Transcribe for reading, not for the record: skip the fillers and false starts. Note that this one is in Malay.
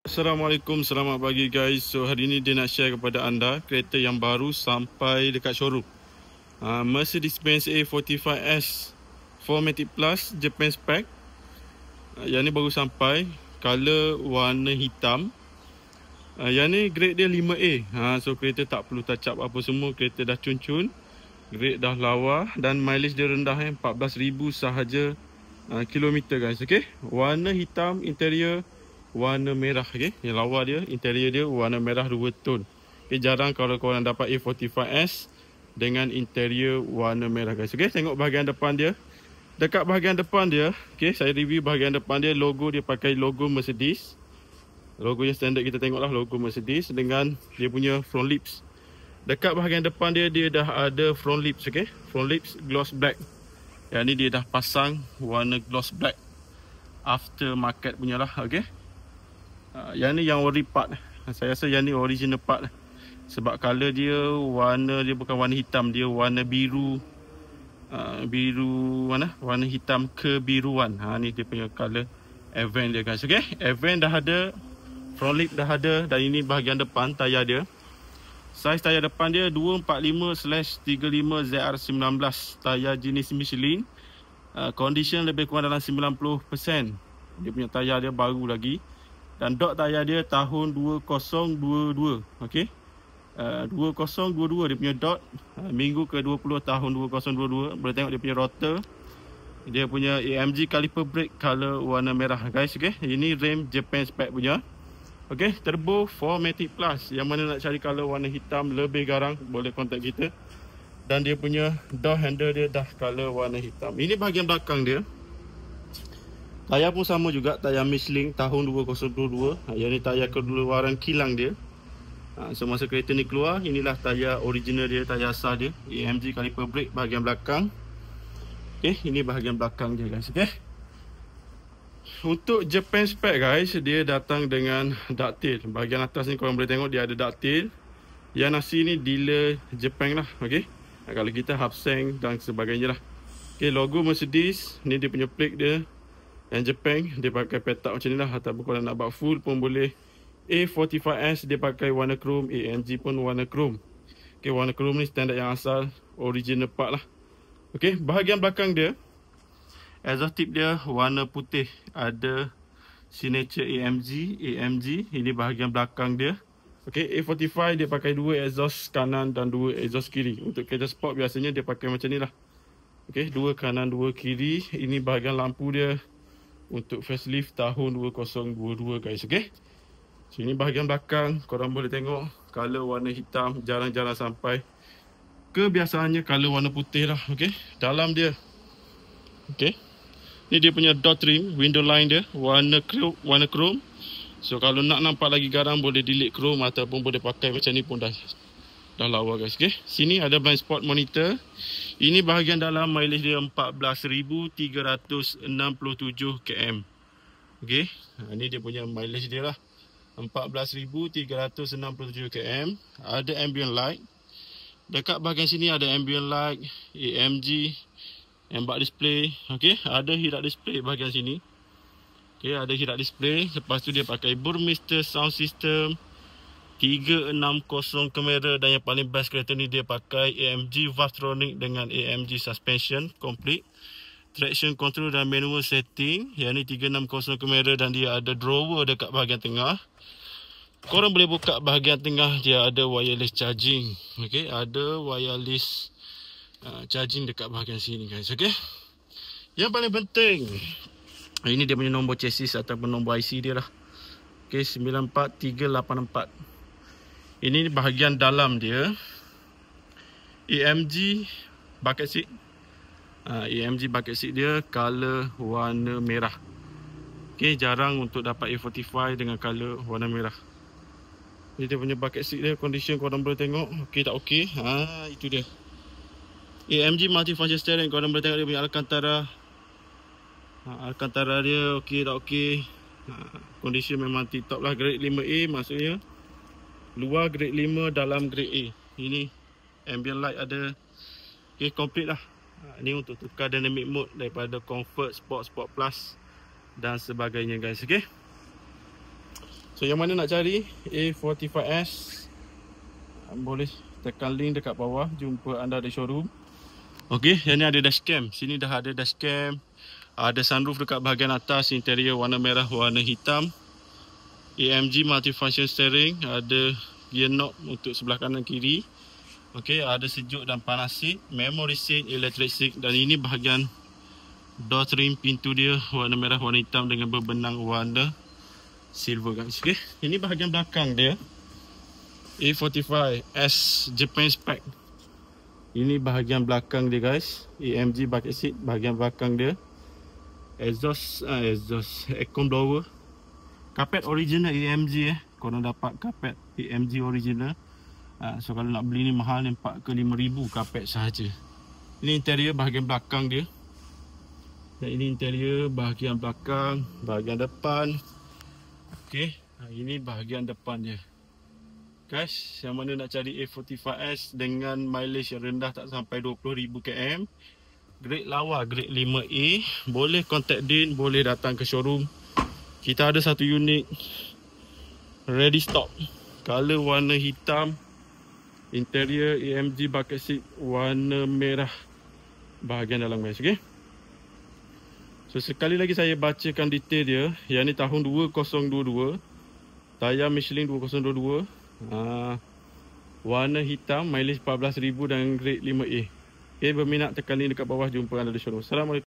Assalamualaikum, selamat pagi guys. So hari ini dia nak share kepada anda kereta yang baru sampai dekat showroom. Mercedes-Benz A45S 4MATIC Plus Japan spec. Yang ni baru sampai, color warna hitam. Yang ni grade dia 5A. So kereta tak perlu touch up apa semua, kereta dah cun-cun. Grade dah lawa dan mileage dia rendah 14,000 sahaja kilometer guys. Okay, warna hitam, interior warna merah. Okay, yang lawa dia, interior dia warna merah 2 tone. Okay, jarang kalau korang dapat A45S dengan interior warna merah guys. Okay, tengok bahagian depan dia. Dekat bahagian depan dia, okay, saya review bahagian depan dia. Logo dia pakai logo Mercedes. Logo yang standard kita tengok lah, logo Mercedes dengan dia punya front lips. Dekat bahagian depan dia, dia dah ada front lips. Okay, front lips gloss black. Yang ni dia dah pasang warna gloss black after market punya lah. Okay, yang ni yang ori part. Saya rasa yang ni original part. Sebab color dia, warna dia bukan warna hitam, dia warna biru. Biru mana? Warna hitam kebiruan. Ni dia punya color Avant dia guys. Okay, Avant dah ada, front lip dah ada, dan ini bahagian depan tayar dia. Saiz tayar depan dia 245/35 ZR19. Tayar jenis Michelin. Condition lebih kurang dalam 90%. Dia punya tayar dia baru lagi. Dan dot tayar dia tahun 2022. Okey. 2022 dia punya dot. Minggu ke-20 tahun 2022. Boleh tengok dia punya rotor. Dia punya AMG caliper brake color warna merah guys. Okey. Ini rim Japan spec punya. Okey, turbo 4MATIC Plus. Yang mana nak cari color warna hitam lebih garang, boleh kontak kita. Dan dia punya door handle dia dah color warna hitam. Ini bahagian belakang dia. Tayar pun sama juga, tayar Michelin tahun 2022. Yang ni tayar keluaran kilang dia. So masa kereta ni keluar, inilah tayar original dia, tayar asal dia. AMG caliper brake bahagian belakang. Okay, ini bahagian belakang dia guys. Okay, untuk Japan spec guys, dia datang dengan ducktail. Bahagian atas ni korang boleh tengok dia ada ducktail. Yang nasi ni dealer Japan lah. Okay, kalau kita Hapseng dan sebagainya lah. Okay, logo Mercedes. Ni dia punya plate dia. Yang Japan dia pakai petak macam ni lah. Ataupun kalau nak buat full pun boleh. A45S dia pakai warna chrome. AMG pun warna chrome. Okay, warna chrome ni standard yang asal, original part lah. Okay, bahagian belakang dia, exhaust tip dia warna putih. Ada signature AMG. Ini bahagian belakang dia. Okay, A45 dia pakai 2 exhaust kanan dan 2 exhaust kiri. Untuk kereta sport biasanya dia pakai macam ni lah. Okay, 2 kanan 2 kiri. Ini bahagian lampu dia untuk facelift tahun 2022 guys. Okay, sini bahagian belakang korang boleh tengok color warna hitam, jarang-jarang sampai. Kebiasaannya color warna putih lah. Okay, dalam dia, okay, ni dia punya door trim, window line dia warna chrome. So kalau nak nampak lagi garang, boleh delete chrome ataupun boleh pakai macam ni pun dah lawa guys. Okay, sini ada blind spot monitor. Ini bahagian dalam, mileage dia 14,367 km. Okay, ini dia punya mileage dia lah, 14,367 km. Ada ambient light. Dekat bahagian sini ada ambient light, AMG embat display. Okay, ada head-up display bahagian sini. Okay, ada head-up display. Lepas tu dia pakai Burmester sound system, 360 kamera. Dan yang paling best kereta ni, dia pakai AMG Valvetronic dengan AMG suspension complete, traction control dan manual setting. Yang ni 360 kamera dan dia ada drawer dekat bahagian tengah. Korang boleh buka bahagian tengah, dia ada wireless charging. Okay, ada wireless charging dekat bahagian sini guys. Okay, yang paling penting, ini dia punya nombor chassis ataupun nombor IC dia lah. Okay, 94384. Ini bahagian dalam dia, AMG bucket seat. AMG bucket seat dia color warna merah. Okay, jarang untuk dapat A45 dengan color warna merah. Ini dia punya bucket seat dia, condition korang boleh tengok. Okay tak okay? Itu dia. AMG multifunction steering, korang boleh tengok dia punya Alcantara. Alcantara dia okay tak okay? Condition memang tip-top lah. Grade 5A maksudnya. Luar grade 5, dalam grade A. Ini ambient light ada. Okay, complete lah. Ini untuk tukar dynamic mode daripada comfort, sport, sport plus dan sebagainya guys. Okay, So yang mana nak cari A45S, boleh tekan link dekat bawah, jumpa anda di showroom. Okey, yang ni ada dashcam. Sini dah ada dashcam. Ada sunroof dekat bahagian atas, interior warna merah, warna hitam. AMG multifunction steering, ada gear knob untuk sebelah kanan kiri. Okey, ada sejuk dan panas seat, memory seat, electric seat, dan ini bahagian door trim pintu dia warna merah, warna hitam dengan berbenang warna silver guys. Okey, ini bahagian belakang dia. A45S Japan spec. Ini bahagian belakang dia guys. AMG bucket seat bahagian belakang dia. Exhaust aircon blower. Kapet original AMG Korang dapat kapet AMG original. So kalau nak beli ni mahal ni 4 ke 5 ribu kapet sahaja. Ini interior bahagian belakang dia. Dan ini interior bahagian belakang, bahagian depan. Okey, ini bahagian depan dia. Guys, yang mana nak cari A45S dengan mileage yang rendah tak sampai 20,000 km, grade lawa, grade 5A, boleh contact Din, boleh datang ke showroom. Kita ada satu unit ready stock, color warna hitam, interior AMG bucket seat warna merah bahagian dalam guys. Okay, so sekali lagi saya bacakan detail dia. Yang ni tahun 2022, tayar Michelin 2022, warna hitam, mileage 14,000 dan grade 5A. Okay, berminat tekan link dekat bawah, jumpa anda di showroom. Assalamualaikum.